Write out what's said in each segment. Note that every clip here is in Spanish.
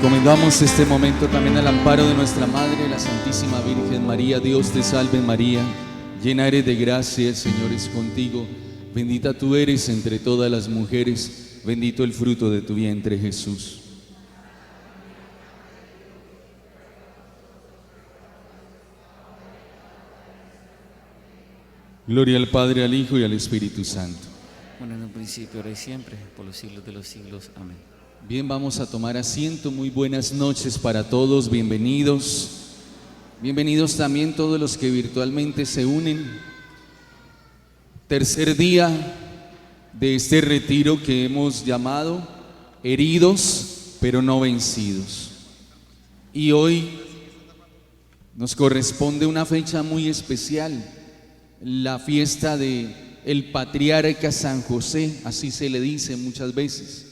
Encomendamos este momento también al amparo de nuestra Madre, la Santísima Virgen María. Dios te salve María, llena eres de gracia, el Señor es contigo. Bendita tú eres entre todas las mujeres, bendito el fruto de tu vientre, Jesús. Gloria al Padre, al Hijo y al Espíritu Santo. Bueno, en un principio, ahora y siempre, por los siglos de los siglos. Amén. Bien, vamos a tomar asiento. Muy buenas noches para todos, bienvenidos. Bienvenidos también todos los que virtualmente se unen. Tercer día de este retiro que hemos llamado Heridos pero no vencidos. Y hoy nos corresponde una fecha muy especial, la fiesta de el patriarca San José, así se le dice muchas veces.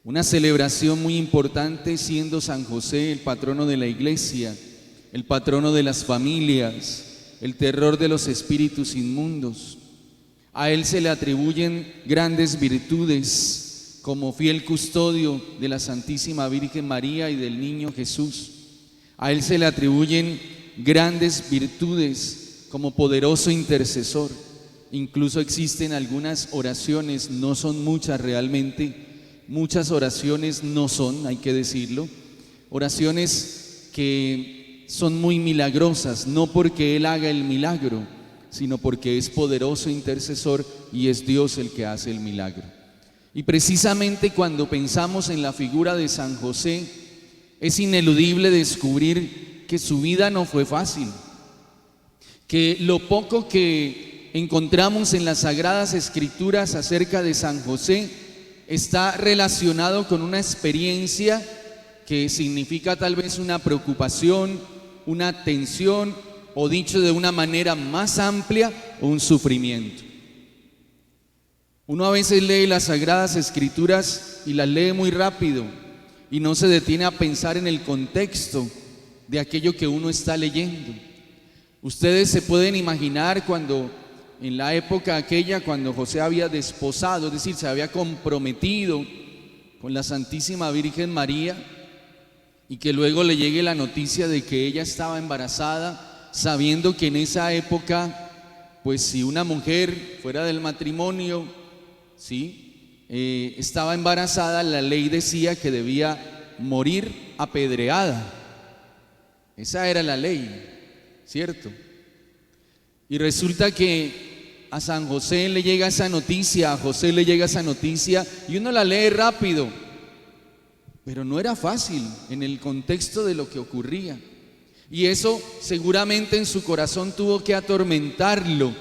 Una celebración muy importante, siendo San José el patrono de la iglesia, el patrono de las familias, el terror de los espíritus inmundos. A él se le atribuyen grandes virtudes como fiel custodio de la Santísima Virgen María y del Niño Jesús. A él se le atribuyen grandes virtudes como poderoso intercesor. Incluso existen algunas oraciones, no son muchas realmente. Muchas oraciones no son, hay que decirlo, oraciones que son muy milagrosas, no porque Él haga el milagro, sino porque es poderoso intercesor y es Dios el que hace el milagro. Y precisamente cuando pensamos en la figura de San José, es ineludible descubrir que su vida no fue fácil, que lo poco que encontramos en las Sagradas Escrituras acerca de San José está relacionado con una experiencia que significa tal vez una preocupación, una tensión, o dicho de una manera más amplia, un sufrimiento. Uno a veces lee las Sagradas Escrituras y las lee muy rápido y no se detiene a pensar en el contexto de aquello que uno está leyendo. Ustedes se pueden imaginar cuando en la época aquella, cuando José había desposado, es decir, se había comprometido con la Santísima Virgen María, y que luego le llegue la noticia de que ella estaba embarazada, sabiendo que en esa época, pues si una mujer fuera del matrimonio, ¿sí? Estaba embarazada, la ley decía que debía morir apedreada. Esa era la ley, ¿cierto? Y resulta que a San José le llega esa noticia, a José le llega esa noticia y uno la lee rápido, pero no era fácil en el contexto de lo que ocurría. Y eso seguramente en su corazón tuvo que atormentarlo.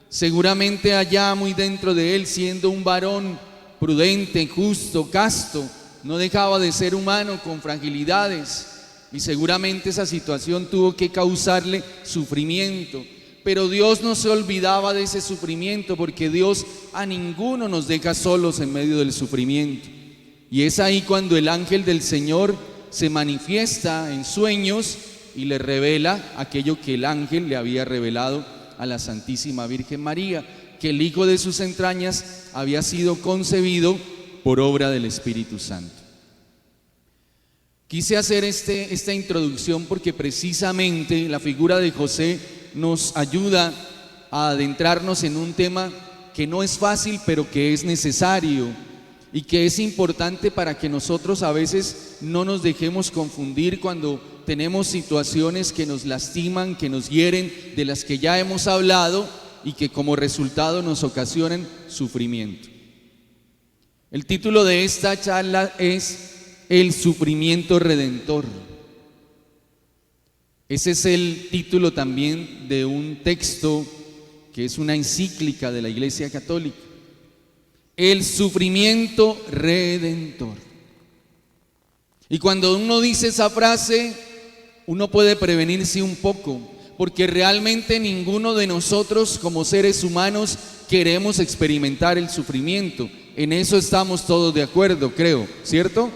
Seguramente allá muy dentro de él, siendo un varón prudente, justo, casto, no dejaba de ser humano con fragilidades. Y seguramente esa situación tuvo que causarle sufrimiento. Pero Dios no se olvidaba de ese sufrimiento, porque Dios a ninguno nos deja solos en medio del sufrimiento. Y es ahí cuando el ángel del Señor se manifiesta en sueños y le revela aquello que el ángel le había revelado a la Santísima Virgen María, que el hijo de sus entrañas había sido concebido por obra del Espíritu Santo. Quise hacer esta introducción porque precisamente la figura de José nos ayuda a adentrarnos en un tema que no es fácil, pero que es necesario y que es importante para que nosotros a veces no nos dejemos confundir cuando tenemos situaciones que nos lastiman, que nos hieren, de las que ya hemos hablado y que como resultado nos ocasionan sufrimiento. El título de esta charla es El sufrimiento redentor. Ese es el título también de un texto que es una encíclica de la Iglesia Católica. El sufrimiento redentor. Y cuando uno dice esa frase, uno puede prevenirse un poco, porque realmente ninguno de nosotros como seres humanos queremos experimentar el sufrimiento. En eso estamos todos de acuerdo, creo, ¿cierto?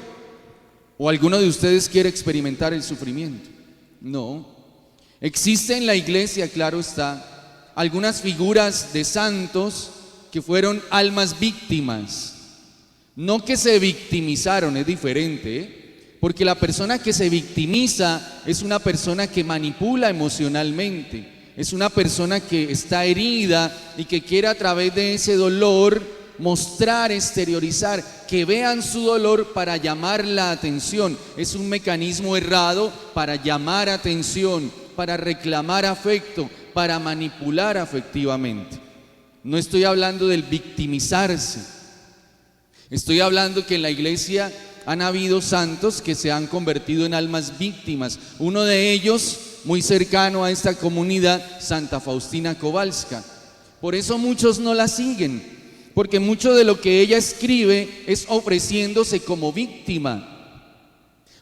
¿O alguno de ustedes quiere experimentar el sufrimiento? No. Existe en la iglesia, claro está, algunas figuras de santos que fueron almas víctimas. No que se victimizaron, es diferente, Porque la persona que se victimiza es una persona que manipula emocionalmente, es una persona que está herida y que quiere a través de ese dolor mostrar, exteriorizar, que vean su dolor para llamar la atención. Es un mecanismo errado para llamar atención, para reclamar afecto, para manipular afectivamente. No estoy hablando del victimizarse, estoy hablando que en la iglesia han habido santos que se han convertido en almas víctimas. Uno de ellos, muy cercano a esta comunidad, Santa Faustina Kowalska. Por eso muchos no la siguen, porque mucho de lo que ella escribe es ofreciéndose como víctima.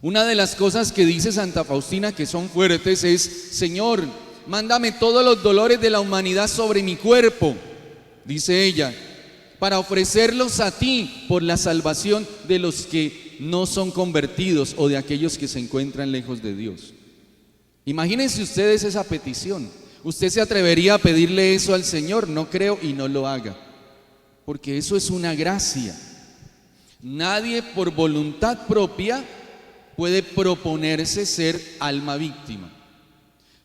Una de las cosas que dice Santa Faustina que son fuertes es: Señor, mándame todos los dolores de la humanidad sobre mi cuerpo, dice ella, para ofrecerlos a ti por la salvación de los que no son convertidos o de aquellos que se encuentran lejos de Dios. Imagínense ustedes esa petición. ¿Usted se atrevería a pedirle eso al Señor? No creo, y no lo haga, porque eso es una gracia. Nadie por voluntad propia puede proponerse ser alma víctima.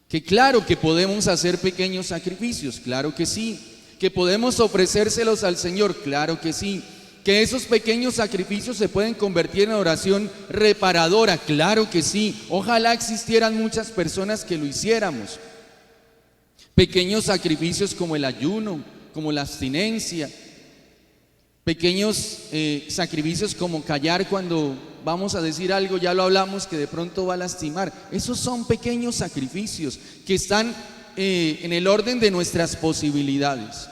Que claro que podemos hacer pequeños sacrificios, claro que sí. Que podemos ofrecérselos al Señor, claro que sí. Que esos pequeños sacrificios se pueden convertir en oración reparadora, claro que sí. Ojalá existieran muchas personas que lo hiciéramos. Pequeños sacrificios como el ayuno, como la abstinencia. Pequeños sacrificios como callar cuando vamos a decir algo, ya lo hablamos, que de pronto va a lastimar. Esos son pequeños sacrificios que están en el orden de nuestras posibilidades.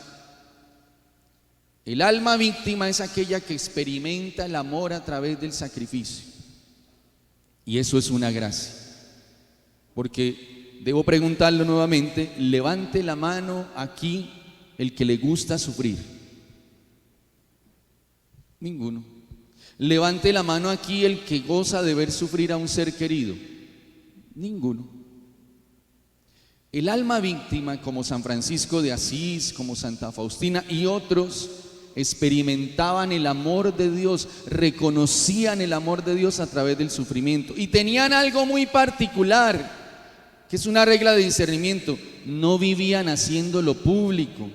El alma víctima es aquella que experimenta el amor a través del sacrificio. Y eso es una gracia. Porque debo preguntarlo nuevamente, levante la mano aquí el que le gusta sufrir. Ninguno. Levante la mano aquí el que goza de ver sufrir a un ser querido. Ninguno. El alma víctima, como San Francisco de Asís, como Santa Faustina y otros, experimentaban el amor de Dios, reconocían el amor de Dios a través del sufrimiento. Y tenían algo muy particular, que es una regla de discernimiento: no vivían haciéndolo público.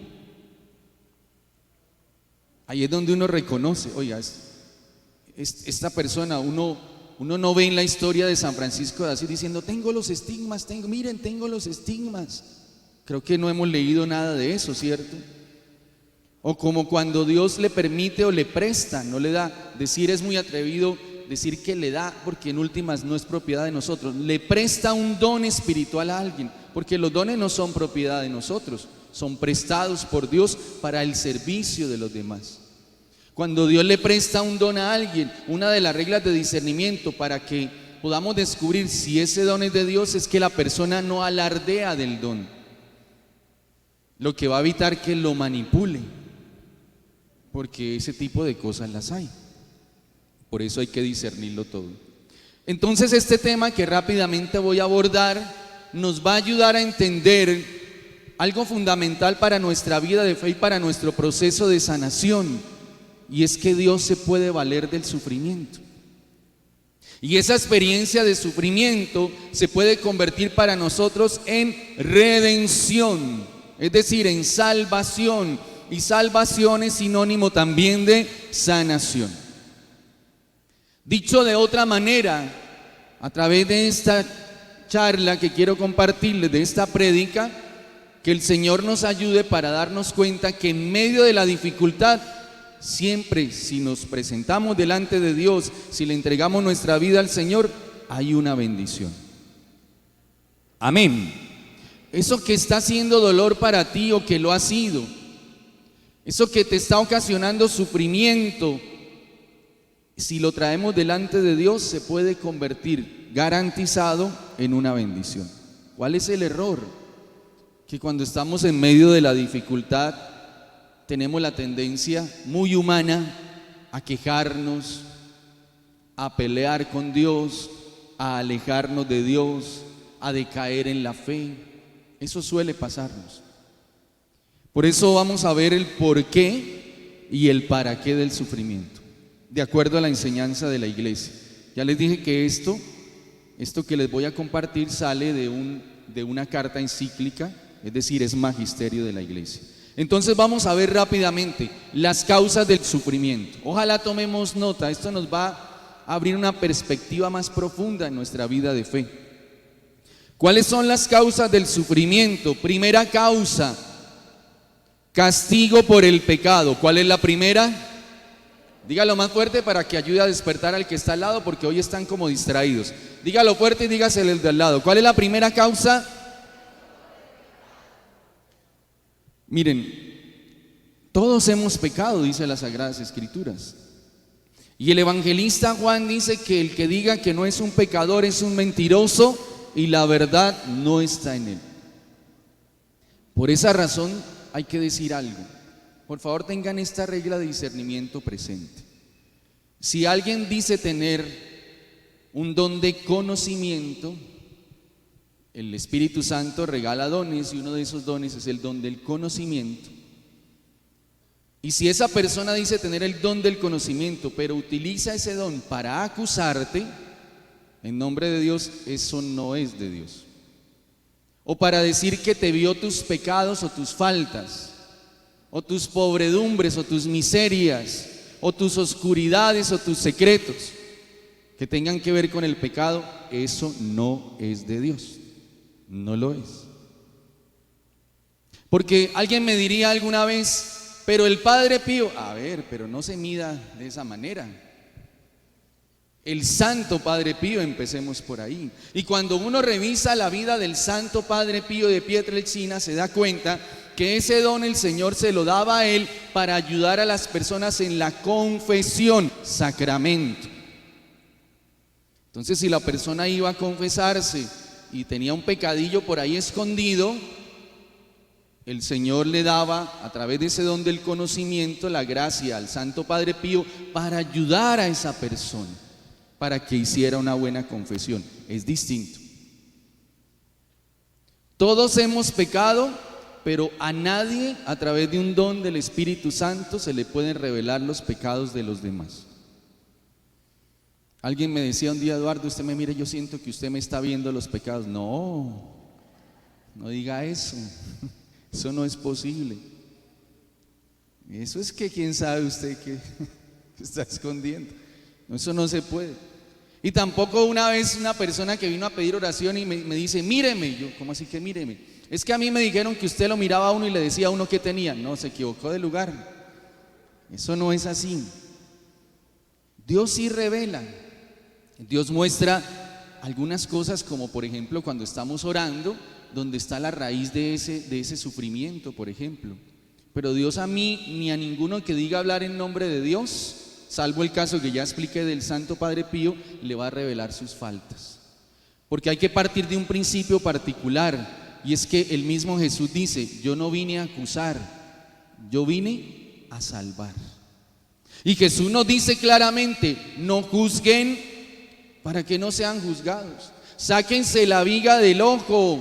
Ahí es donde uno reconoce, oiga, esta persona, uno no ve en la historia de San Francisco de Asís diciendo: tengo los estigmas, tengo los estigmas. Creo que no hemos leído nada de eso, ¿cierto? O como cuando Dios le permite o le presta, no le da. Decir es muy atrevido decir que le da, porque en últimas no es propiedad de nosotros. Le presta un don espiritual a alguien, porque los dones no son propiedad de nosotros, son prestados por Dios para el servicio de los demás. Cuando Dios le presta un don a alguien, una de las reglas de discernimiento para que podamos descubrir si ese don es de Dios es que la persona no alardea del don, lo que va a evitar que lo manipule, porque ese tipo de cosas las hay. Por eso hay que discernirlo todo. Entonces este tema que rápidamente voy a abordar nos va a ayudar a entender algo fundamental para nuestra vida de fe y para nuestro proceso de sanación, y es que Dios se puede valer del sufrimiento. Y esa experiencia de sufrimiento se puede convertir para nosotros en redención, es decir, en salvación. Y salvación es sinónimo también de sanación. Dicho de otra manera, a través de esta charla que quiero compartirles, de esta prédica, que el Señor nos ayude para darnos cuenta que en medio de la dificultad, siempre, si nos presentamos delante de Dios, si le entregamos nuestra vida al Señor, hay una bendición. Amén. Eso que está haciendo dolor para ti o que lo ha sido, eso que te está ocasionando sufrimiento, si lo traemos delante de Dios, se puede convertir garantizado en una bendición. ¿Cuál es el error? Que cuando estamos en medio de la dificultad tenemos la tendencia muy humana a quejarnos, a pelear con Dios, a alejarnos de Dios, a decaer en la fe. Eso suele pasarnos. Por eso vamos a ver el porqué y el para qué del sufrimiento, de acuerdo a la enseñanza de la iglesia. Ya les dije que esto que les voy a compartir sale de una carta encíclica, es decir, es magisterio de la iglesia. Entonces vamos a ver rápidamente las causas del sufrimiento. Ojalá tomemos nota, esto nos va a abrir una perspectiva más profunda en nuestra vida de fe. ¿Cuáles son las causas del sufrimiento? Primera causa, castigo por el pecado. ¿Cuál es la primera? Dígalo más fuerte para que ayude a despertar al que está al lado, porque hoy están como distraídos. Dígalo fuerte y dígaselo el de al lado. ¿Cuál es la primera causa? Miren, todos hemos pecado, dice las Sagradas Escrituras. Y el evangelista Juan dice que el que diga que no es un pecador es un mentiroso y la verdad no está en él. Por esa razón hay que decir algo. Por favor, tengan esta regla de discernimiento presente. Si alguien dice tener un don de conocimiento, el Espíritu Santo regala dones y uno de esos dones es el don del conocimiento. Y si esa persona dice tener el don del conocimiento, pero utiliza ese don para acusarte, en nombre de Dios, eso no es de Dios. O para decir que te vio tus pecados o tus faltas, o tus pobredumbres o tus miserias, o tus oscuridades o tus secretos que tengan que ver con el pecado, eso no es de Dios. No lo es. Porque alguien me diría alguna vez, pero el Padre Pío, a ver, pero no se mida de esa manera. El Santo Padre Pío, empecemos por ahí. Y cuando uno revisa la vida del Santo Padre Pío de Pietrelcina, se da cuenta que ese don el Señor se lo daba a él para ayudar a las personas en la confesión, sacramento. Entonces, si la persona iba a confesarse y tenía un pecadillo por ahí escondido, el Señor le daba, a través de ese don del conocimiento, la gracia al Santo Padre Pío para ayudar a esa persona, para que hiciera una buena confesión. Es distinto. Todos hemos pecado, pero a nadie, a través de un don del Espíritu Santo, se le pueden revelar los pecados de los demás. Alguien me decía un día: Eduardo, usted me mire, yo siento que usted me está viendo los pecados. No diga eso. Eso no es posible. Eso es que quién sabe usted que está escondiendo. Eso no se puede. Y tampoco una vez una persona que vino a pedir oración y me dice: míreme. Y yo: ¿cómo así que míreme? Es que a mí me dijeron que usted lo miraba a uno y le decía a uno qué tenía. No, se equivocó de lugar. Eso no es así. Dios sí revela. Dios muestra algunas cosas, como por ejemplo cuando estamos orando, donde está la raíz de ese sufrimiento, por ejemplo. Pero Dios a mí ni a ninguno que diga hablar en nombre de Dios, salvo el caso que ya expliqué del Santo Padre Pío, le va a revelar sus faltas. Porque hay que partir de un principio particular, y es que el mismo Jesús dice: yo no vine a acusar, yo vine a salvar. Y Jesús nos dice claramente: no juzguen para que no sean juzgados. Sáquense la viga del ojo,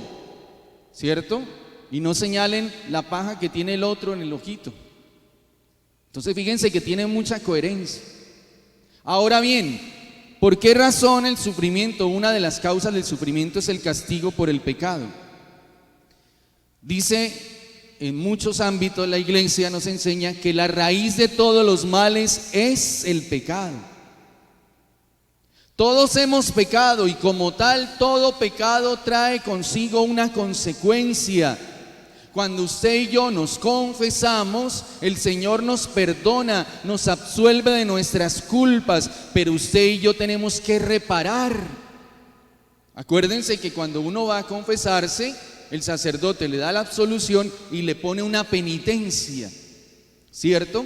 ¿cierto? Y no señalen la paja que tiene el otro en el ojito. Entonces fíjense que tiene mucha coherencia. Ahora bien, ¿por qué razón el sufrimiento? Una de las causas del sufrimiento es el castigo por el pecado. Dice, en muchos ámbitos la iglesia nos enseña que la raíz de todos los males es el pecado. Todos hemos pecado y como tal todo pecado trae consigo una consecuencia. Cuando usted y yo nos confesamos, el Señor nos perdona, nos absuelve de nuestras culpas, pero usted y yo tenemos que reparar. Acuérdense que cuando uno va a confesarse, el sacerdote le da la absolución y le pone una penitencia, ¿cierto?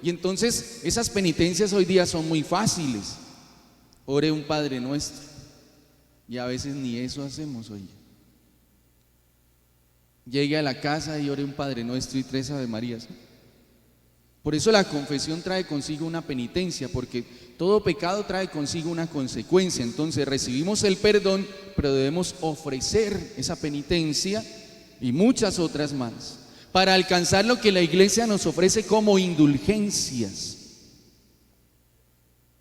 Y entonces esas penitencias hoy día son muy fáciles. Ore un Padre Nuestro, y a veces ni eso hacemos hoy. Llegue a la casa y ore un Padre Nuestro y 3 Ave Marías. Por eso la confesión trae consigo una penitencia, porque todo pecado trae consigo una consecuencia. Entonces recibimos el perdón, pero debemos ofrecer esa penitencia y muchas otras más para alcanzar lo que la iglesia nos ofrece como indulgencias.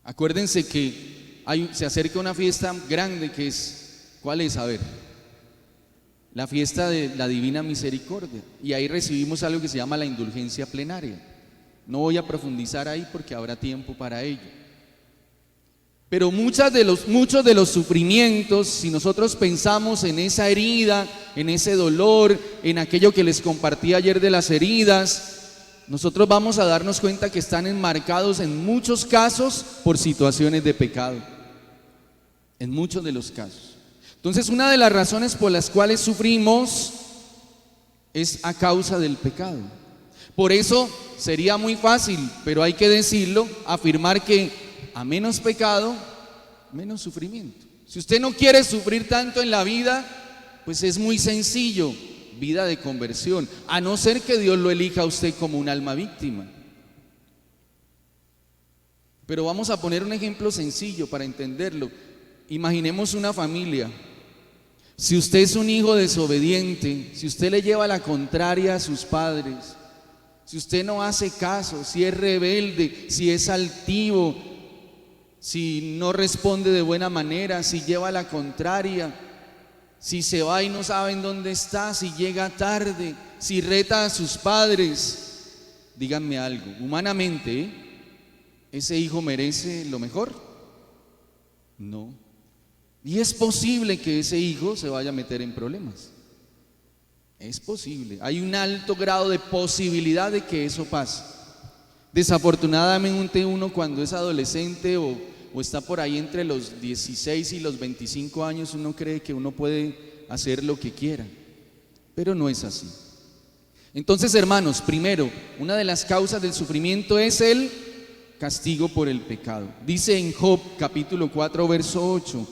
Acuérdense que se acerca una fiesta grande que es, ¿cuál es? A ver, la fiesta de la Divina Misericordia. Y ahí recibimos algo que se llama la indulgencia plenaria. No voy a profundizar ahí porque habrá tiempo para ello. Pero muchos de los sufrimientos, si nosotros pensamos en esa herida, en ese dolor, en aquello que les compartí ayer de las heridas, nosotros vamos a darnos cuenta que están enmarcados en muchos casos por situaciones de pecado. En muchos de los casos. Entonces, una de las razones por las cuales sufrimos es a causa del pecado. Por eso sería muy fácil, pero hay que decirlo, afirmar que a menos pecado, menos sufrimiento. Si usted no quiere sufrir tanto en la vida, pues es muy sencillo, vida de conversión, a no ser que Dios lo elija a usted como un alma víctima. Pero vamos a poner un ejemplo sencillo para entenderlo. Imaginemos una familia. Si usted es un hijo desobediente, si usted le lleva la contraria a sus padres, si usted no hace caso, si es rebelde, si es altivo, si no responde de buena manera, si lleva la contraria, si se va y no saben dónde está, si llega tarde, si reta a sus padres, díganme algo, humanamente, ¿ese hijo merece lo mejor? No. Y es posible que ese hijo se vaya a meter en problemas. Es posible. Hay un alto grado de posibilidad de que eso pase. Desafortunadamente uno cuando es adolescente o está por ahí entre los 16 y los 25 años, uno cree que uno puede hacer lo que quiera. Pero no es así. Entonces, hermanos, primero, una de las causas del sufrimiento es el castigo por el pecado. Dice en Job capítulo 4 verso 8: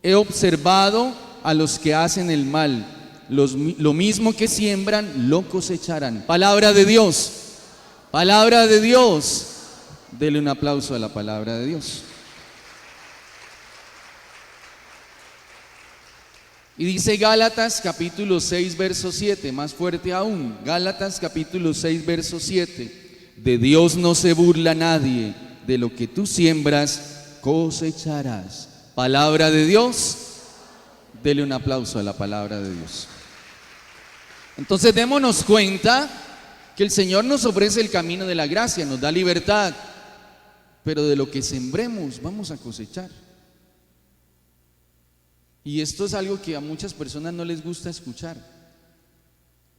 he observado a los que hacen el mal, lo mismo que siembran, lo cosecharán. Palabra de Dios, palabra de Dios. Dele un aplauso a la palabra de Dios. Y dice Gálatas capítulo 6 verso 7, más fuerte aún, Gálatas capítulo 6 verso 7: de Dios no se burla nadie, de lo que tú siembras, cosecharás. Palabra de Dios. Dele un aplauso a la palabra de Dios. Entonces démonos cuenta que el Señor nos ofrece el camino de la gracia, nos da libertad, pero de lo que sembremos vamos a cosechar. Y esto es algo que a muchas personas no les gusta escuchar.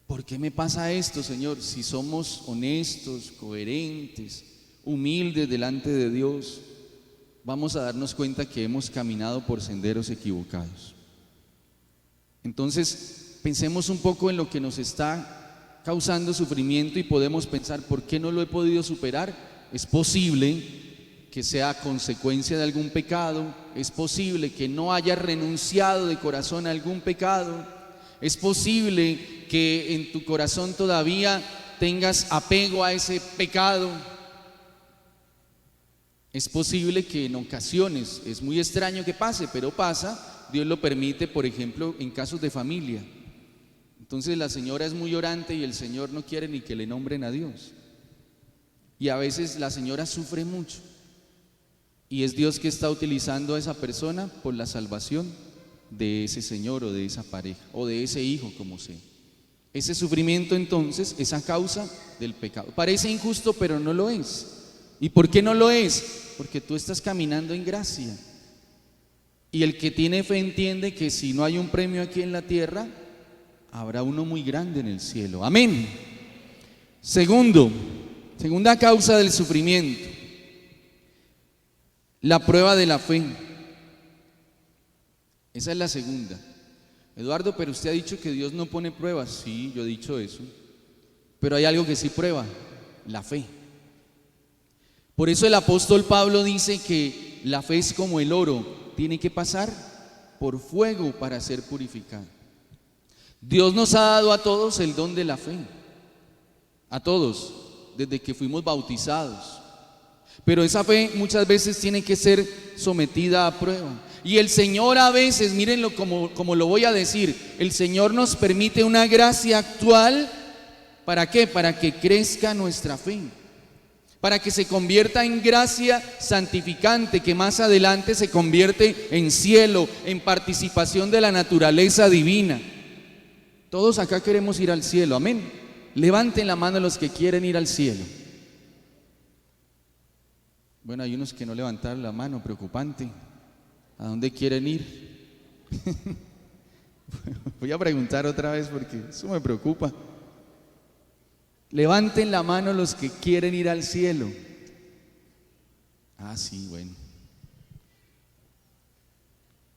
¿Por qué me pasa esto, Señor? Si somos honestos, coherentes, humildes delante de Dios, vamos a darnos cuenta que hemos caminado por senderos equivocados. Entonces, pensemos un poco en lo que nos está causando sufrimiento y podemos pensar, ¿por qué no lo he podido superar? Es posible que sea consecuencia de algún pecado, es posible que no haya renunciado de corazón a algún pecado, es posible que en tu corazón todavía tengas apego a ese pecado. Es posible que en ocasiones, es muy extraño que pase, pero pasa, Dios lo permite, por ejemplo, en casos de familia. Entonces la señora es muy orante y el Señor no quiere ni que le nombren a Dios. Y a veces la señora sufre mucho. Y es Dios que está utilizando a esa persona por la salvación de ese señor o de esa pareja o de ese hijo, como sea. Ese sufrimiento entonces es a causa del pecado. Parece injusto, pero no lo es. ¿Y por qué no lo es? Porque tú estás caminando en gracia. Y el que tiene fe entiende que si no hay un premio aquí en la tierra, habrá uno muy grande en el cielo. Amén. Segunda causa del sufrimiento, la prueba de la fe. Esa es la segunda. Eduardo, pero usted ha dicho que Dios no pone pruebas. Sí, yo he dicho eso. Pero hay algo que sí prueba, la fe. Por eso el apóstol Pablo dice que la fe es como el oro, tiene que pasar por fuego para ser purificado. Dios nos ha dado a todos el don de la fe, a todos, desde que fuimos bautizados. Pero esa fe muchas veces tiene que ser sometida a prueba. Y el Señor a veces, mírenlo como lo voy a decir, el Señor nos permite una gracia actual. ¿Para qué? Para que crezca nuestra fe. para que se convierta en gracia santificante, que más adelante se convierte en cielo, en participación de la naturaleza divina. Todos acá queremos ir al cielo, amén. Levanten la mano los que quieren ir al cielo. Bueno, hay unos que no levantaron la mano, preocupante. ¿A dónde quieren ir? Voy a preguntar otra vez porque eso me preocupa. Levanten la mano los que quieren ir al cielo. Ah, sí, bueno.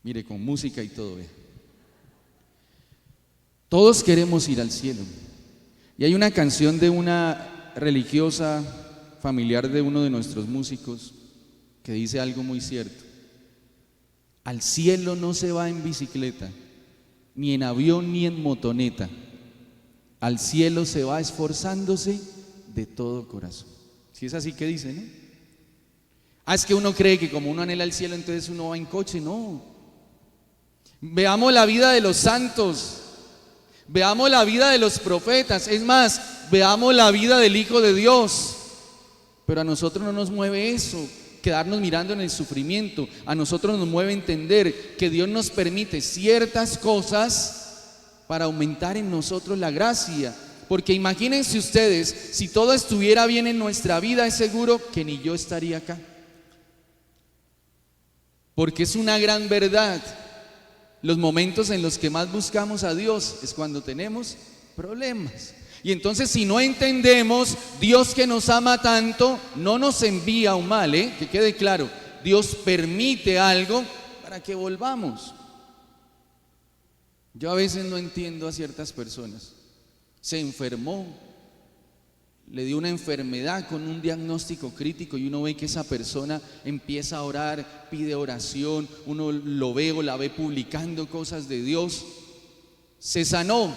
Mire, con música y todo, ¿ve? Todos queremos ir al cielo. Y hay una canción de una religiosa familiar de uno de nuestros músicos que dice algo muy cierto. Al cielo no se va en bicicleta, ni en avión, ni en motoneta. Al cielo se va esforzándose de todo corazón. Si es así que dice, ¿no? Ah, es que uno cree que como uno anhela el cielo, entonces uno va en coche. No. Veamos la vida de los santos. Veamos la vida de los profetas. Es más, veamos la vida del Hijo de Dios. Pero a nosotros no nos mueve eso, quedarnos mirando en el sufrimiento. A nosotros nos mueve entender que Dios nos permite ciertas cosas para aumentar en nosotros la gracia. Porque imagínense ustedes, si todo estuviera bien en nuestra vida, es seguro que ni yo estaría acá. Porque es una gran verdad. Los momentos en los que más buscamos a Dios es cuando tenemos problemas. Y entonces, si no entendemos, Dios que nos ama tanto no nos envía un mal, que quede claro. Dios permite algo para que volvamos. Yo a veces no entiendo a ciertas personas. Se enfermó, le dio una enfermedad con un diagnóstico crítico y uno ve que esa persona empieza a orar, pide oración, uno lo ve o la ve publicando cosas de Dios. Se sanó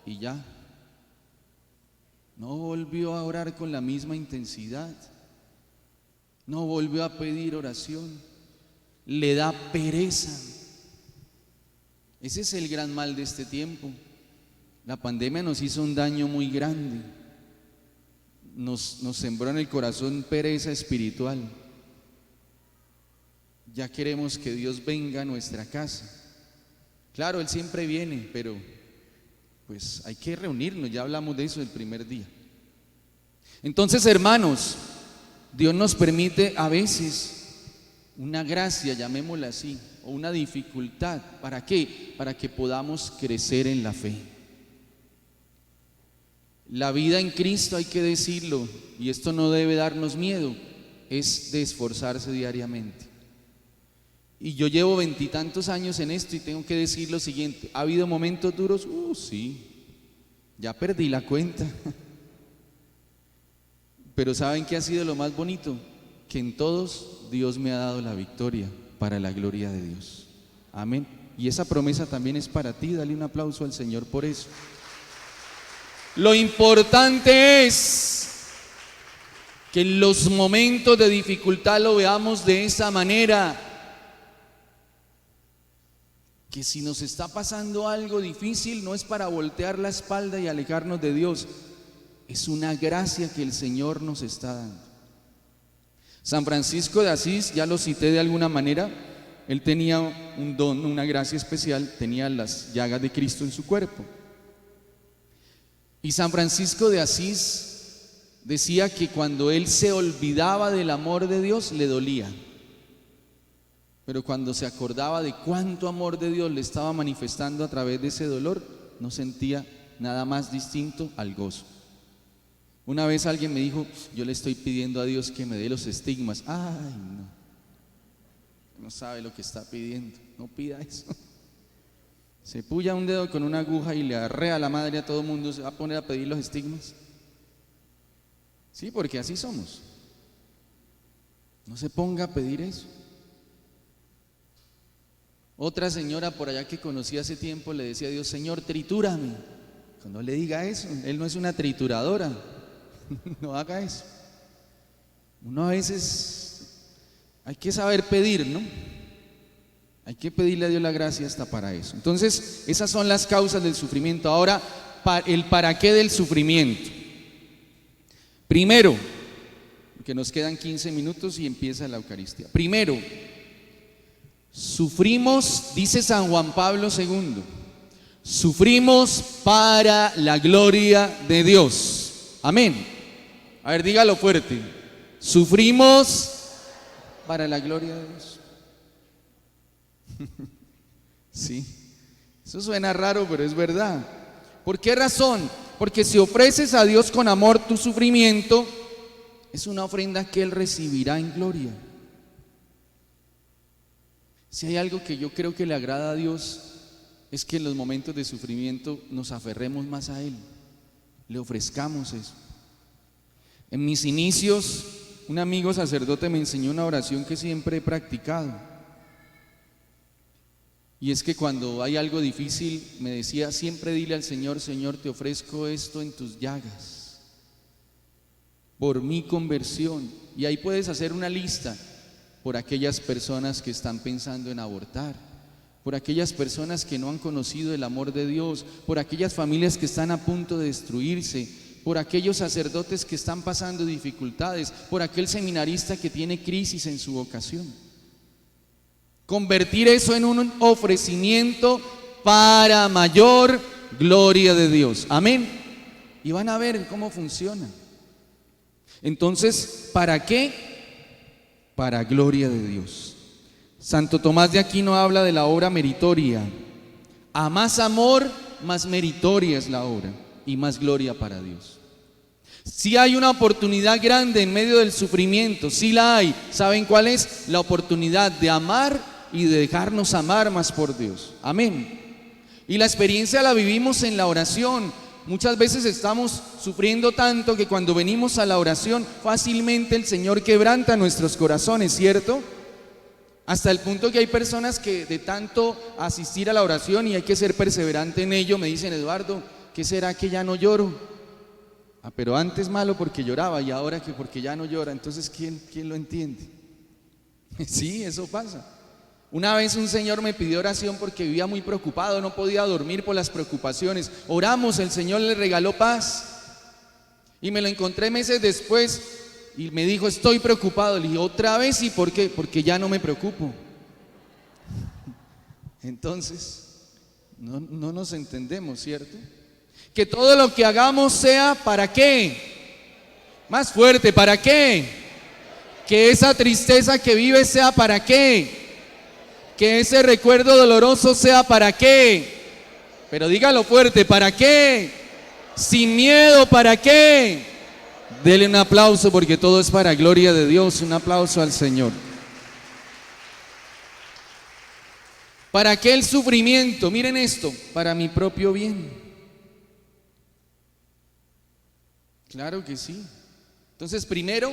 y ya. No volvió a orar con la misma intensidad. No volvió a pedir oración. Le da pereza. Ese es el gran mal de este tiempo. La pandemia nos hizo un daño muy grande. Nos sembró en el corazón pereza espiritual. Ya queremos que Dios venga a nuestra casa. Claro, Él siempre viene, pero pues hay que reunirnos. Ya hablamos de eso el primer día. Entonces, hermanos, Dios nos permite a veces una gracia, llamémosla así, o una dificultad. ¿Para qué? Para que podamos crecer en la fe. La vida en Cristo, hay que decirlo, y esto no debe darnos miedo, es de esforzarse diariamente. Y yo llevo 20 y tantos años en esto y tengo que decir lo siguiente: ¿ha habido momentos duros? Sí, ya perdí la cuenta. Pero ¿saben qué ha sido lo más bonito? Que en todos Dios me ha dado la victoria para la gloria de Dios. Amén. Y esa promesa también es para ti. Dale un aplauso al Señor por eso. Lo importante es que en los momentos de dificultad lo veamos de esa manera. Que si nos está pasando algo difícil, no es para voltear la espalda y alejarnos de Dios. Es una gracia que el Señor nos está dando. San Francisco de Asís, ya lo cité de alguna manera, él tenía un don, una gracia especial, tenía las llagas de Cristo en su cuerpo. Y San Francisco de Asís decía que cuando él se olvidaba del amor de Dios, le dolía. Pero cuando se acordaba de cuánto amor de Dios le estaba manifestando a través de ese dolor, no sentía nada más distinto al gozo. Una vez alguien me dijo: yo le estoy pidiendo a Dios que me dé los estigmas. Ay, no sabe lo que está pidiendo, no pida eso. Se puya un dedo con una aguja y le arrea la madre a todo el mundo, ¿se va a poner a pedir los estigmas? Sí, porque así somos. No se ponga a pedir eso. Otra señora por allá que conocí hace tiempo le decía a Dios: Señor, tritúrame. No le diga eso, Él no es una trituradora. No haga eso. Uno a veces hay que saber pedir, ¿no? Hay que pedirle a Dios la gracia hasta para eso. Entonces, esas son las causas del sufrimiento. Ahora, el para qué del sufrimiento. Primero, porque nos quedan 15 minutos y empieza la Eucaristía. Primero, sufrimos, dice San Juan Pablo II, sufrimos para la gloria de Dios. Amén. A ver, dígalo fuerte. Sufrimos para la gloria de Dios. Sí, eso suena raro, pero es verdad. ¿Por qué razón? Porque si ofreces a Dios con amor tu sufrimiento, es una ofrenda que Él recibirá en gloria. Si hay algo que yo creo que le agrada a Dios, es que en los momentos de sufrimiento nos aferremos más a Él, le ofrezcamos eso. En mis inicios, un amigo sacerdote me enseñó una oración que siempre he practicado. Y es que cuando hay algo difícil, me decía, siempre dile al Señor: Señor, te ofrezco esto en tus llagas, por mi conversión. Y ahí puedes hacer una lista por aquellas personas que están pensando en abortar, por aquellas personas que no han conocido el amor de Dios, por aquellas familias que están a punto de destruirse, por aquellos sacerdotes que están pasando dificultades, por aquel seminarista que tiene crisis en su vocación. Convertir eso en un ofrecimiento para mayor gloria de Dios. Amén. Y van a ver cómo funciona. Entonces, ¿para qué? Para gloria de Dios. Santo Tomás de Aquino habla de la obra meritoria. A más amor, más meritoria es la obra y más gloria para Dios. Si hay una oportunidad grande en medio del sufrimiento, sí la hay. ¿Saben cuál es? La oportunidad de amar y de dejarnos amar más por Dios. Amén. Y la experiencia la vivimos en la oración. Muchas veces estamos sufriendo tanto que cuando venimos a la oración, fácilmente el Señor quebranta nuestros corazones, ¿cierto? Hasta el punto que hay personas que de tanto asistir a la oración, y hay que ser perseverante en ello, me dicen: Eduardo, ¿qué será que ya no lloro? Pero antes malo porque lloraba, y ahora que porque ya no llora. Entonces, ¿quién lo entiende? Sí, eso pasa. Una vez un señor me pidió oración porque vivía muy preocupado, no podía dormir por las preocupaciones. Oramos, el Señor le regaló paz. Y me lo encontré meses después y me dijo: estoy preocupado. Le dije: ¿otra vez? ¿Y por qué? Porque ya no me preocupo. Entonces, no nos entendemos, ¿cierto? Que todo lo que hagamos sea ¿para qué? Más fuerte, ¿para qué? Que esa tristeza que vives sea ¿para qué? Que ese recuerdo doloroso sea ¿para qué? Pero dígalo fuerte, ¿para qué? Sin miedo, ¿para qué? Dele un aplauso porque todo es para gloria de Dios. Un aplauso al Señor. ¿Para qué el sufrimiento? Miren esto: para mi propio bien. Claro que sí. Entonces, primero,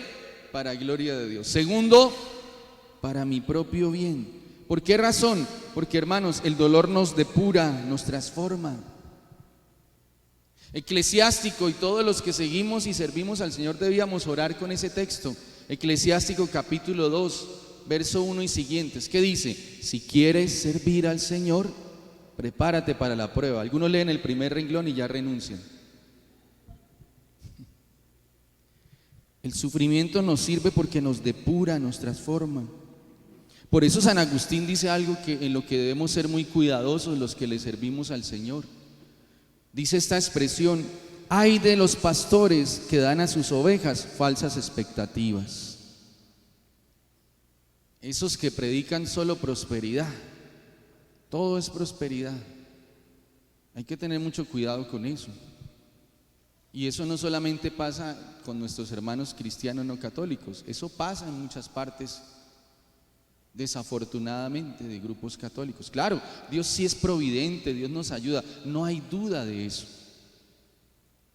para gloria de Dios. Segundo, para mi propio bien. ¿Por qué razón? Porque, hermanos, el dolor nos depura, nos transforma. Eclesiástico y todos los que seguimos y servimos al Señor debíamos orar con ese texto. Eclesiástico capítulo 2, verso 1 y siguientes. ¿Qué dice? Si quieres servir al Señor, prepárate para la prueba. Algunos leen el primer renglón y ya renuncian. El sufrimiento nos sirve porque nos depura, nos transforma. Por eso San Agustín dice algo en lo que debemos ser muy cuidadosos los que le servimos al Señor. Dice esta expresión: ay de los pastores que dan a sus ovejas falsas expectativas. Esos que predican solo prosperidad. Todo es prosperidad. Hay que tener mucho cuidado con eso. Y eso no solamente pasa con nuestros hermanos cristianos no católicos, eso pasa en muchas partes, desafortunadamente, de grupos católicos. Claro, Dios sí es providente, Dios nos ayuda, no hay duda de eso.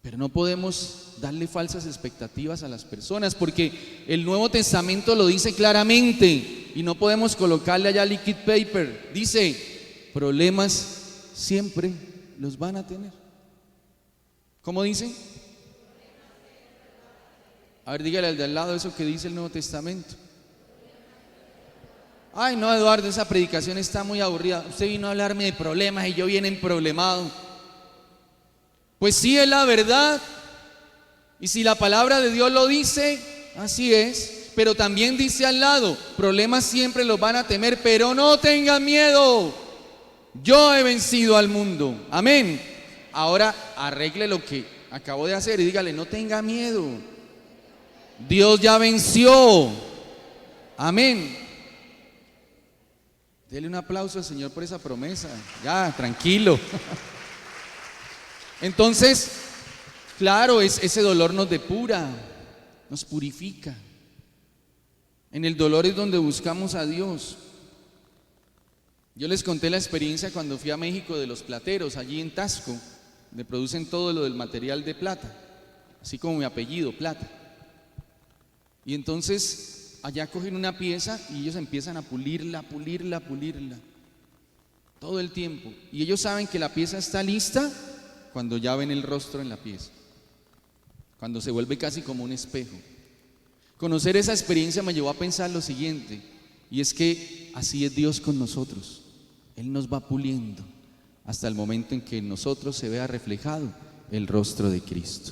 Pero no podemos darle falsas expectativas a las personas, porque el Nuevo Testamento lo dice claramente y no podemos colocarle allá liquid paper. Dice: problemas siempre los van a tener. ¿Cómo dice? A ver, dígale al de al lado eso que dice el Nuevo Testamento. Ay, no, Eduardo, esa predicación está muy aburrida. Usted vino a hablarme de problemas y yo bien emproblemado. Pues sí, es la verdad. Y si la palabra de Dios lo dice, así es. Pero también dice al lado, problemas siempre los van a temer, pero no tengan miedo. Yo he vencido al mundo. Amén. Ahora arregle lo que acabo de hacer y dígale, no tenga miedo. Dios ya venció. Amén. Dele un aplauso al Señor por esa promesa. Ya, tranquilo. Entonces, claro, ese dolor nos depura, nos purifica. En el dolor es donde buscamos a Dios. Yo les conté la experiencia cuando fui a México de los plateros, allí en Tasco, donde producen todo lo del material de plata, así como mi apellido, Plata. Y entonces allá cogen una pieza y ellos empiezan a pulirla, todo el tiempo. Y ellos saben que la pieza está lista cuando ya ven el rostro en la pieza, cuando se vuelve casi como un espejo. Conocer esa experiencia me llevó a pensar lo siguiente, y es que así es Dios con nosotros. Él nos va puliendo hasta el momento en que en nosotros se vea reflejado el rostro de Cristo.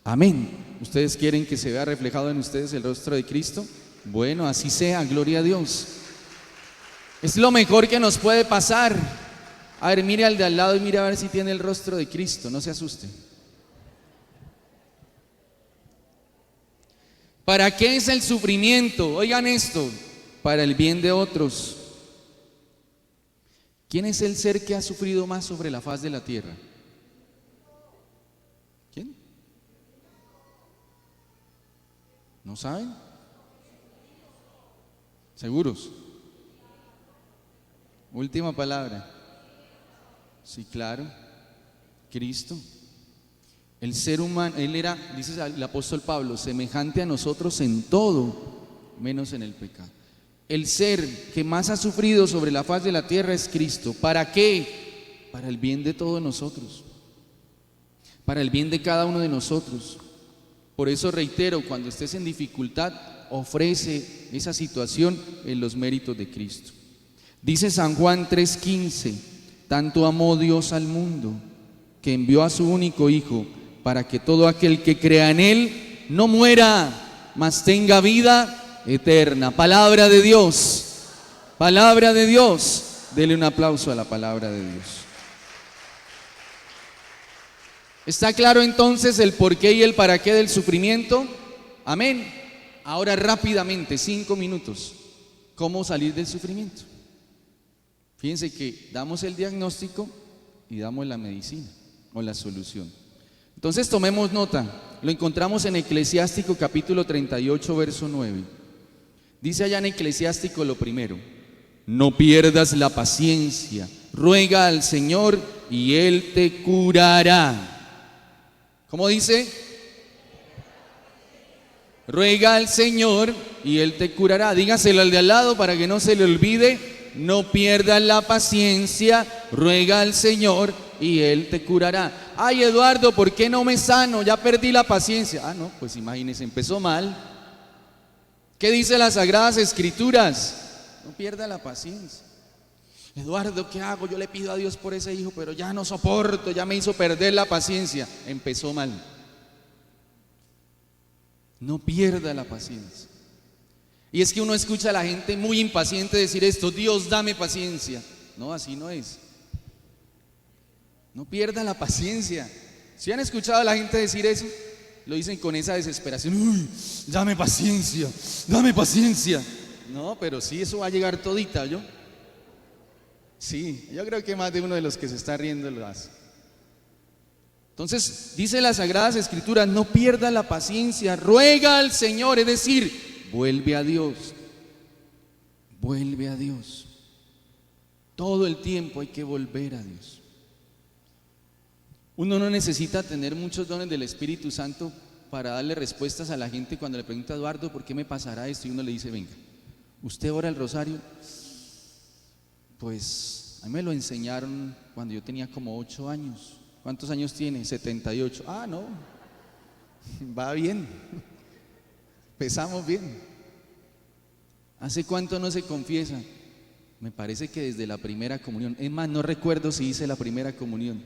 Amén. ¿Ustedes quieren que se vea reflejado en ustedes el rostro de Cristo? Bueno, así sea, gloria a Dios. Es lo mejor que nos puede pasar. A ver, mire al de al lado y mire a ver si tiene el rostro de Cristo, no se asuste. ¿Para qué es el sufrimiento? Oigan esto, para el bien de otros. ¿Quién es el ser que ha sufrido más sobre la faz de la tierra? ¿Quién? ¿No saben? ¿Seguros? Última palabra. Sí, claro. Cristo. El ser humano, él era, dice el apóstol Pablo, semejante a nosotros en todo, menos en el pecado. El ser que más ha sufrido sobre la faz de la tierra es Cristo. ¿Para qué? Para el bien de todos nosotros, para el bien de cada uno de nosotros. Por eso reitero, cuando estés en dificultad, ofrece esa situación en los méritos de Cristo. Dice San Juan 3:15, tanto amó Dios al mundo, que envió a su único Hijo, para que todo aquel que crea en Él no muera, mas tenga vida eterna. Palabra de Dios, palabra de Dios. Dele un aplauso a la palabra de Dios. ¿Está claro entonces el porqué y el para qué del sufrimiento? Amén. Ahora rápidamente, 5 minutos, ¿cómo salir del sufrimiento? Fíjense que damos el diagnóstico y damos la medicina o la solución. Entonces tomemos nota, lo encontramos en Eclesiástico capítulo 38, verso 9. Dice allá en Eclesiástico lo primero: no pierdas la paciencia, ruega al Señor y Él te curará. ¿Cómo dice? Ruega al Señor y Él te curará. Dígaselo al de al lado para que no se le olvide. No pierdas la paciencia, ruega al Señor y Él te curará. Ay, Eduardo, ¿por qué no me sano? Ya perdí la paciencia. Ah, no, pues imagínese, empezó mal. ¿Qué dice las Sagradas Escrituras? No pierda la paciencia. Eduardo, ¿qué hago? Yo le pido a Dios por ese hijo, pero ya no soporto, ya me hizo perder la paciencia. Empezó mal. No pierda la paciencia. Y es que uno escucha a la gente muy impaciente decir esto: Dios, dame paciencia. No, así no es. No pierda la paciencia. ¿Sí han escuchado a la gente decir eso? Lo dicen con esa desesperación: uy, dame paciencia, dame paciencia. No, pero sí, eso va a llegar todita, ¿yo? Sí, yo creo que más de uno de los que se está riendo lo hace. Entonces, dice las Sagradas Escrituras: no pierda la paciencia, ruega al Señor, es decir, vuelve a Dios. Vuelve a Dios. Todo el tiempo hay que volver a Dios. Uno no necesita tener muchos dones del Espíritu Santo para darle respuestas a la gente cuando le pregunta: Eduardo, ¿por qué me pasará esto? Y uno le dice: venga, ¿usted ora el rosario? Pues a mí me lo enseñaron cuando yo tenía como 8 años. ¿Cuántos años tiene? 78. Ah, no, va bien, empezamos bien. ¿Hace cuánto no se confiesa? Me parece que desde la primera comunión. Es más, no recuerdo si hice la primera comunión.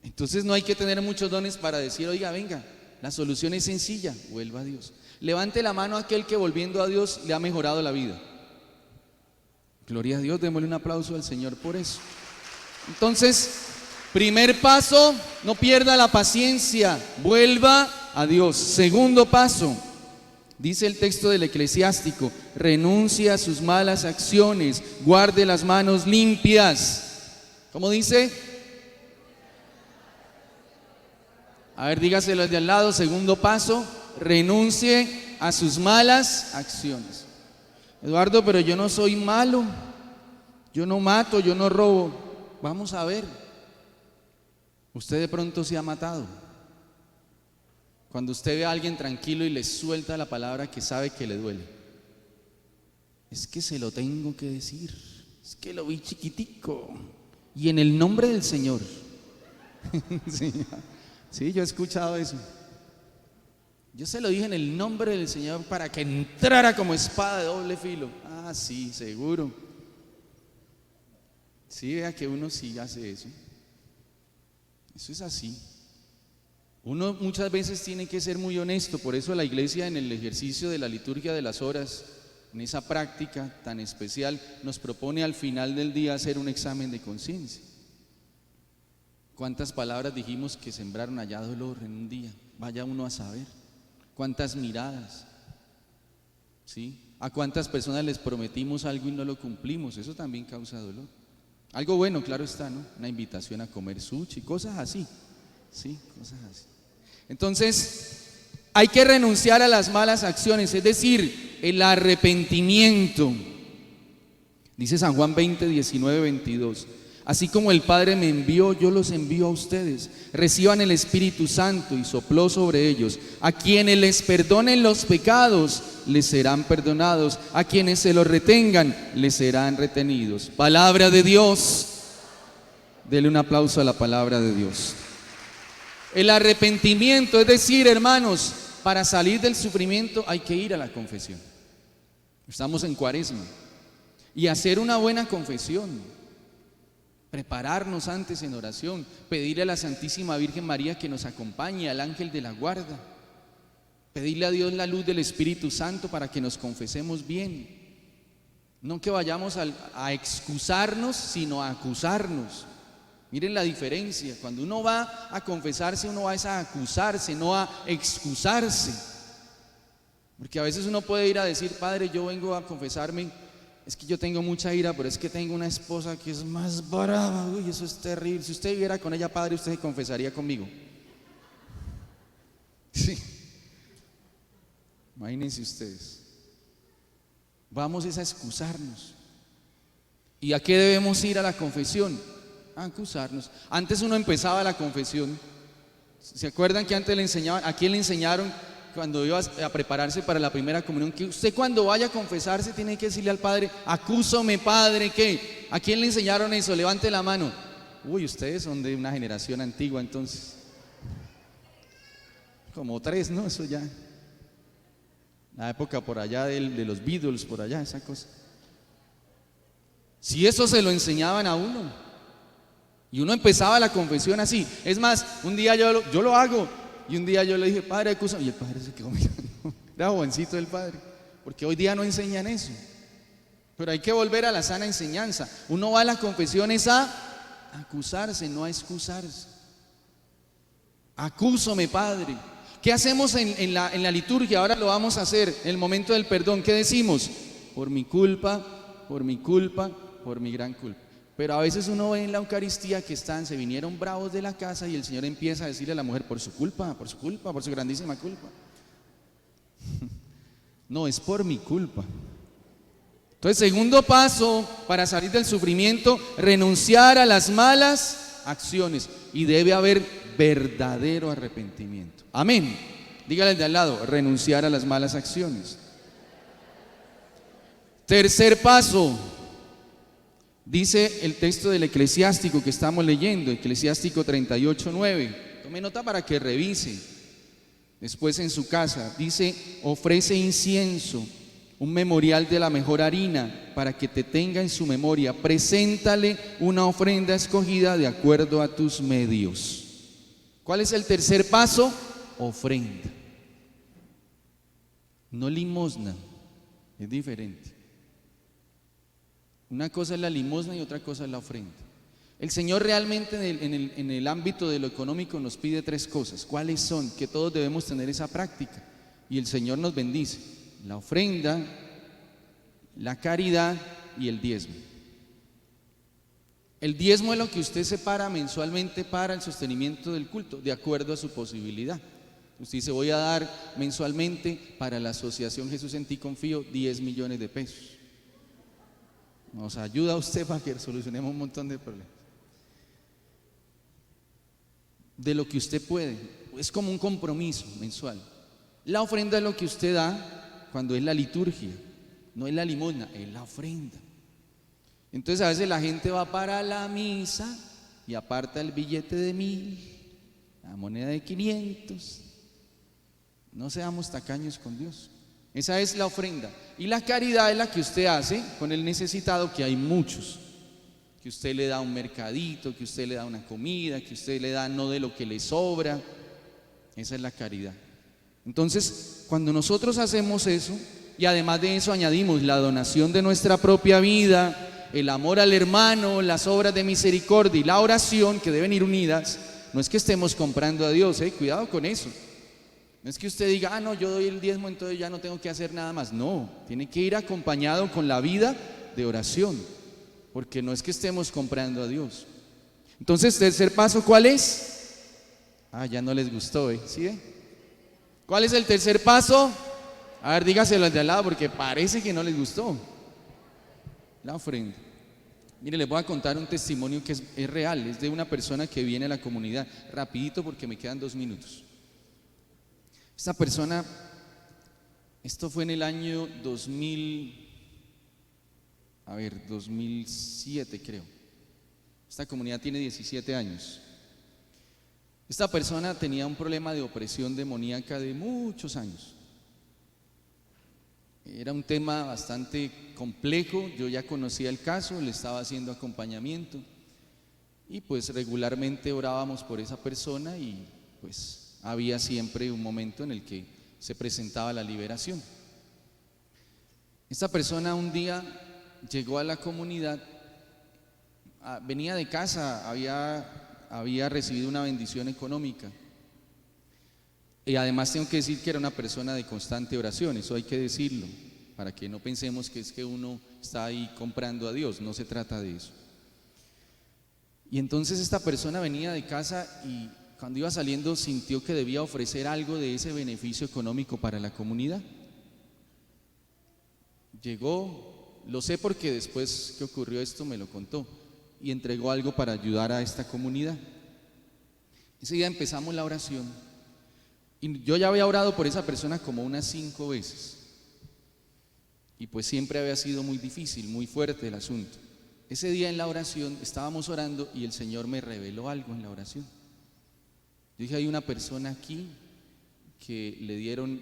Entonces no hay que tener muchos dones para decir: oiga, venga, La solución es sencilla, vuelva a Dios. Levante la mano a aquel que volviendo a Dios le ha mejorado la vida. Gloria a Dios, démosle un aplauso al Señor por eso. Entonces, primer paso, no pierda la paciencia, vuelva a Dios. Segundo paso, dice el texto del Eclesiástico, renuncie a sus malas acciones, guarde las manos limpias. ¿Cómo dice? A ver, dígaselo al de al lado. Segundo paso, renuncie a sus malas acciones. Eduardo, pero yo no soy malo, yo no mato, yo no robo. Vamos a ver, usted de pronto se ha matado. Cuando usted ve a alguien tranquilo y le suelta la palabra que sabe que le duele, es que se lo tengo que decir, es que lo vi chiquitico y en el nombre del Señor. Sí, yo he escuchado eso. Yo se lo dije en el nombre del Señor para que entrara como espada de doble filo. Ah, sí, seguro. Sí, vea que uno sí hace eso. Eso es así. Uno muchas veces tiene que ser muy honesto. Por eso la iglesia, en el ejercicio de la liturgia de las horas, en esa práctica tan especial, nos propone al final del día hacer un examen de conciencia. ¿Cuántas palabras dijimos que sembraron allá dolor en un día? Vaya uno a saber. ¿Cuántas miradas? ¿Sí? ¿A cuántas personas les prometimos algo y no lo cumplimos? Eso también causa dolor. Algo bueno, claro está, ¿no? Una invitación a comer sushi, cosas así. Sí, cosas así. Entonces, hay que renunciar a las malas acciones, es decir, el arrepentimiento. Dice San Juan 20, 19, 22. Así como el Padre me envió, yo los envío a ustedes. Reciban el Espíritu Santo, y sopló sobre ellos. A quienes les perdonen los pecados, les serán perdonados. A quienes se los retengan, les serán retenidos. Palabra de Dios. Dele un aplauso a la palabra de Dios. El arrepentimiento, es decir, hermanos, para salir del sufrimiento hay que ir a la confesión. Estamos en Cuaresma. Y hacer una buena confesión. Prepararnos antes en oración, pedirle a la Santísima Virgen María que nos acompañe, al ángel de la guarda, pedirle a Dios la luz del Espíritu Santo para que nos confesemos bien, no que vayamos a excusarnos, sino a acusarnos. Miren la diferencia, cuando uno va a confesarse, uno va a acusarse, no a excusarse, porque a veces uno puede ir a decir, Padre, yo vengo a confesarme, es que yo tengo mucha ira, pero es que tengo una esposa que es más brava. Uy, eso es terrible. Si usted viviera con ella, Padre, usted se confesaría conmigo. Sí. Imagínense ustedes. Vamos a excusarnos. ¿Y a qué debemos ir a la confesión? A acusarnos. Antes uno empezaba la confesión. ¿Se acuerdan que antes le enseñaban? ¿A quién le enseñaron cuando iba a prepararse para la primera comunión? Que usted cuando vaya a confesarse tiene que decirle al Padre, acúsome, Padre, ¿qué? ¿A quién le enseñaron eso? Levante la mano. Uy, ustedes son de una generación antigua, entonces. Como 3, ¿no? Eso ya. La época por allá de los Beatles, por allá, esa cosa. Si eso se lo enseñaban a uno. Y uno empezaba la confesión así. Es más, un día yo lo hago. Y un día yo le dije, Padre, acúsame. Y el Padre se quedó mirando. Era jovencito el Padre. Porque hoy día no enseñan eso. Pero hay que volver a la sana enseñanza. Uno va a las confesiones a acusarse, no a excusarse. Acúsame, Padre. ¿Qué hacemos en la liturgia? Ahora lo vamos a hacer en el momento del perdón. ¿Qué decimos? Por mi culpa, por mi culpa, por mi gran culpa. Pero a veces uno ve en la Eucaristía que se vinieron bravos de la casa y el Señor empieza a decirle a la mujer, por su culpa, por su grandísima culpa. No, es por mi culpa. Entonces, segundo paso para salir del sufrimiento, renunciar a las malas acciones. Y debe haber verdadero arrepentimiento. Amén. Dígale al de al lado, renunciar a las malas acciones. Tercer paso. Dice el texto del Eclesiástico que estamos leyendo, Eclesiástico 38:9. Tome nota para que revise después en su casa. Dice, ofrece incienso, un memorial de la mejor harina, para que te tenga en su memoria. Preséntale una ofrenda escogida de acuerdo a tus medios. ¿Cuál es el tercer paso? ofrenda. No limosna, es diferente. Una cosa es la limosna y otra cosa es la ofrenda. El Señor realmente en el ámbito de lo económico nos pide 3 cosas. ¿Cuáles son? Que todos debemos tener esa práctica. Y el Señor nos bendice: la ofrenda, la caridad y el diezmo. El diezmo es lo que usted separa mensualmente para el sostenimiento del culto, de acuerdo a su posibilidad. Usted dice: voy a dar mensualmente para la Asociación Jesús en Ti Confío 10 millones de pesos. Nos ayuda a usted para que solucionemos un montón de problemas. De lo que usted puede, es como un compromiso mensual. La ofrenda es lo que usted da cuando es la liturgia, no es la limosna, es la ofrenda. Entonces a veces la gente va para la misa y aparta el billete de 1000, la moneda de 500. No seamos tacaños con Dios. Esa es la ofrenda. Y la caridad es la que usted hace con el necesitado, que hay muchos. Que usted le da un mercadito, que usted le da una comida, que usted le da no de lo que le sobra. Esa es la caridad. Entonces, cuando nosotros hacemos eso, y además de eso añadimos la donación de nuestra propia vida, el amor al hermano, las obras de misericordia y la oración, que deben ir unidas, no es que estemos comprando a Dios, cuidado con eso. No es que usted diga: no, yo doy el diezmo, entonces ya no tengo que hacer nada más. No, tiene que ir acompañado con la vida de oración, porque no es que estemos comprando a Dios. Entonces, tercer paso, ¿cuál es? Ya no les gustó, ¿sí ve? ¿Cuál es el tercer paso? A ver, dígaselo al de al lado, porque parece que no les gustó. La ofrenda. Mire, les voy a contar un testimonio que es real, es de una persona que viene a la comunidad. Rapidito, porque me quedan 2 minutos. Esta persona, esto fue en el año 2007 creo. Esta comunidad tiene 17 años. Esta persona tenía un problema de opresión demoníaca de muchos años. Era un tema bastante complejo. Yo ya conocía el caso, le estaba haciendo acompañamiento y pues regularmente orábamos por esa persona y pues había siempre un momento en el que se presentaba la liberación. Esta persona un día llegó a la comunidad, venía de casa, había recibido una bendición económica. Y además tengo que decir que era una persona de constante oración, eso hay que decirlo, para que no pensemos que es que uno está ahí comprando a Dios, no se trata de eso. Y entonces esta persona venía de casa y cuando iba saliendo sintió que debía ofrecer algo de ese beneficio económico para la comunidad. Llegó, lo sé porque después que ocurrió esto me lo contó, y entregó algo para ayudar a esta comunidad. Ese día empezamos la oración y yo ya había orado por esa persona como unas 5 veces y pues siempre había sido muy difícil, muy fuerte el asunto. Ese día en la oración estábamos orando y el Señor me reveló algo en la oración. Yo dije: hay una persona aquí que le dieron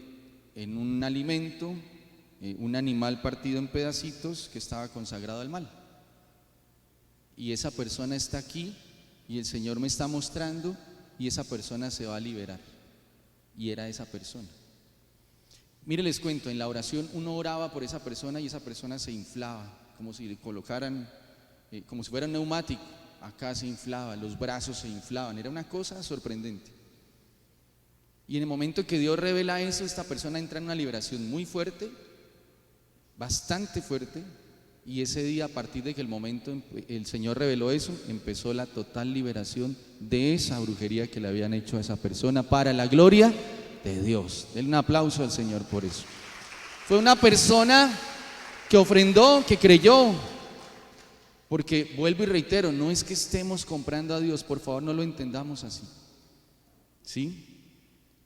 en un alimento un animal partido en pedacitos que estaba consagrado al mal. Y esa persona está aquí y el Señor me está mostrando y esa persona se va a liberar. Y era esa persona. Mire, les cuento, en la oración uno oraba por esa persona y esa persona se inflaba, como si le colocaran, como si fuera un neumático. Acá se inflaba, los brazos se inflaban, era una cosa sorprendente. Y en el momento que Dios revela eso, esta persona entra en una liberación muy fuerte, bastante fuerte. Y ese día, a partir de que el momento el Señor reveló eso, empezó la total liberación de esa brujería que le habían hecho a esa persona, para la gloria de Dios. Denle un aplauso al Señor por eso. Fue una persona que ofrendó, que creyó. Porque vuelvo y reitero, no es que estemos comprando a Dios, por favor no lo entendamos así. ¿Sí?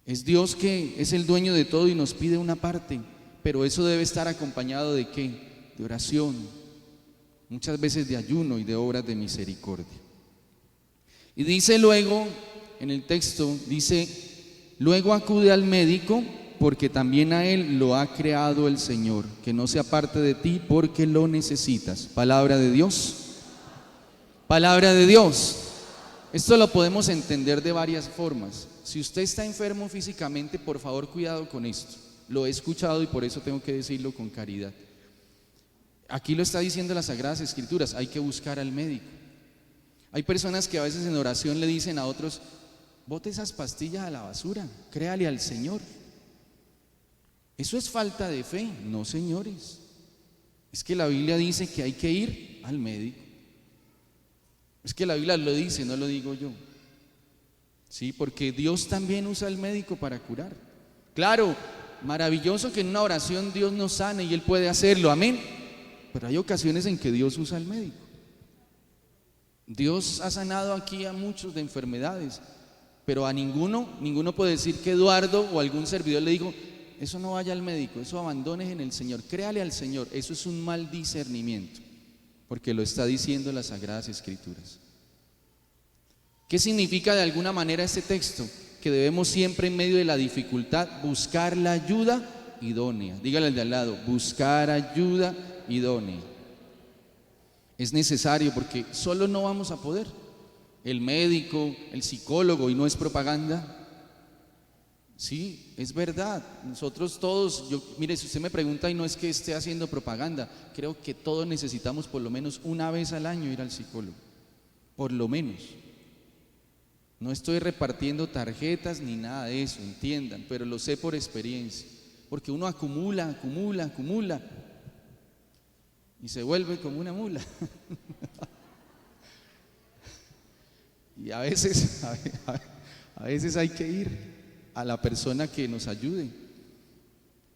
Es Dios que es el dueño de todo y nos pide una parte, pero eso debe estar acompañado ¿de qué? De oración, muchas veces de ayuno y de obras de misericordia. Y dice luego, en el texto, dice: luego acude al médico, porque también a él lo ha creado el Señor, que no se aparte de ti porque lo necesitas. Palabra de Dios. Palabra de Dios. Esto lo podemos entender de varias formas. Si usted está enfermo físicamente, por favor, cuidado con esto. Lo he escuchado y por eso tengo que decirlo con caridad. Aquí lo está diciendo las Sagradas Escrituras, hay que buscar al médico. Hay personas que a veces en oración le dicen a otros: bote esas pastillas a la basura, créale al Señor. ¿Eso es falta de fe? No, señores. Es que la Biblia dice que hay que ir al médico. Es que la Biblia lo dice, no lo digo yo. Sí, porque Dios también usa al médico para curar. Claro, maravilloso que en una oración Dios nos sane y Él puede hacerlo, amén. Pero hay ocasiones en que Dios usa al médico. Dios ha sanado aquí a muchos de enfermedades, pero a ninguno puede decir que Eduardo o algún servidor le dijo: eso no vaya al médico, eso abandones en el Señor, créale al Señor. Eso es un mal discernimiento, porque lo está diciendo las Sagradas Escrituras. ¿Qué significa de alguna manera este texto? Que debemos siempre en medio de la dificultad buscar la ayuda idónea. Dígale al de al lado: buscar ayuda idónea. Es necesario, porque solo no vamos a poder. El médico, el psicólogo, y no es propaganda. Sí, es verdad. Nosotros todos, mire, si usted me pregunta, y no es que esté haciendo propaganda, creo que todos necesitamos por lo menos una vez al año ir al psicólogo. Por lo menos. No estoy repartiendo tarjetas ni nada de eso, entiendan, pero lo sé por experiencia. Porque uno acumula y se vuelve como una mula. Y a veces hay que ir a la persona que nos ayude.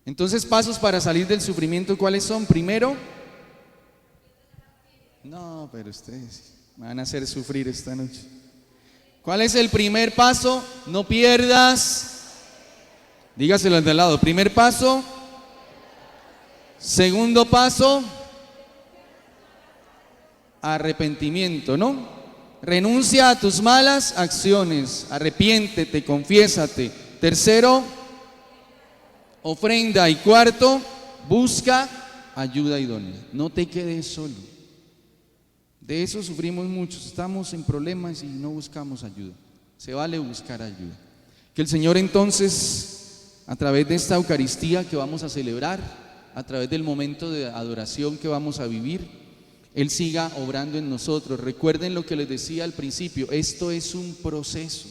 Entonces, pasos para salir del sufrimiento, ¿cuáles son? Primero, no, pero ustedes me van a hacer sufrir esta noche. ¿Cuál es el primer paso? No pierdas. Dígaselo al de al lado. Primer paso. Segundo paso, arrepentimiento, ¿no? Renuncia a tus malas acciones, arrepiéntete, confiésate. Tercero, ofrenda. Y cuarto, busca ayuda idónea. No te quedes solo. De eso sufrimos muchos, estamos en problemas y no buscamos ayuda. Se vale buscar ayuda. Que el Señor entonces, a través de esta Eucaristía que vamos a celebrar, a través del momento de adoración que vamos a vivir, Él siga obrando en nosotros. Recuerden lo que les decía al principio, esto es un proceso.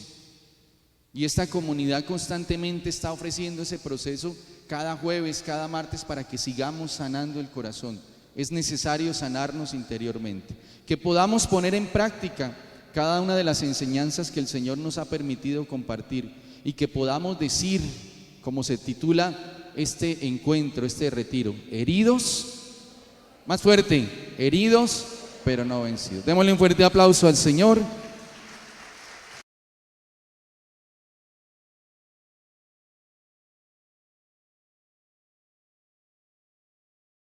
Y esta comunidad constantemente está ofreciendo ese proceso cada jueves, cada martes, para que sigamos sanando el corazón. Es necesario sanarnos interiormente, que podamos poner en práctica cada una de las enseñanzas que el Señor nos ha permitido compartir, y que podamos decir, como se titula este encuentro, este retiro: heridos, más fuerte, heridos pero no vencidos. Démosle un fuerte aplauso al Señor.